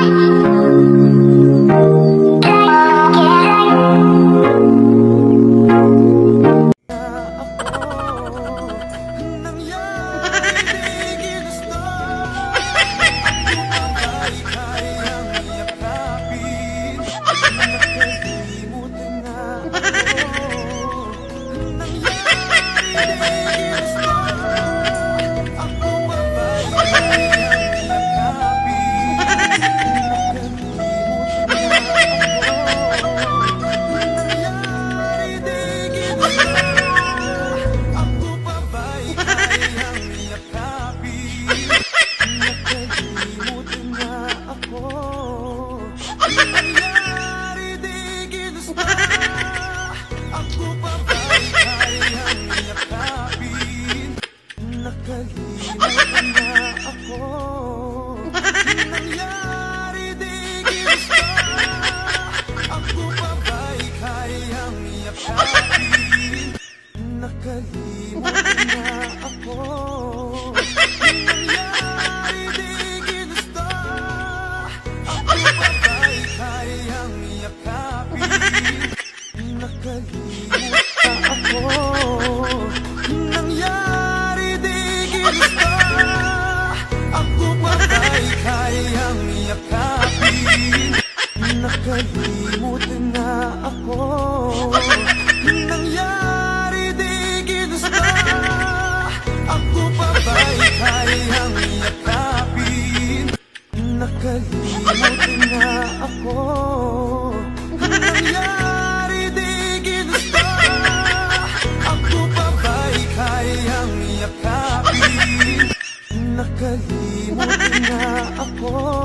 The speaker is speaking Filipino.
Nakalimot na ako. Nangyari di ginusta. Ako pa ba'y kayang yakapin? Nakalimot na ako. Nangyari di ginusta. Ako pa ba'y kayang yakapin? Nakalimot na ako. Nangyari di ginusta. Ako pa ba'y kayang yakapin? Nakalimot na ako. Nangyari di ginusta. Ako pa ba'y kayang yakapin? Nakalimot na ako. Nangyari di ginusta. Ako pa ba'y kayang yakapin? Nakalimot na ako.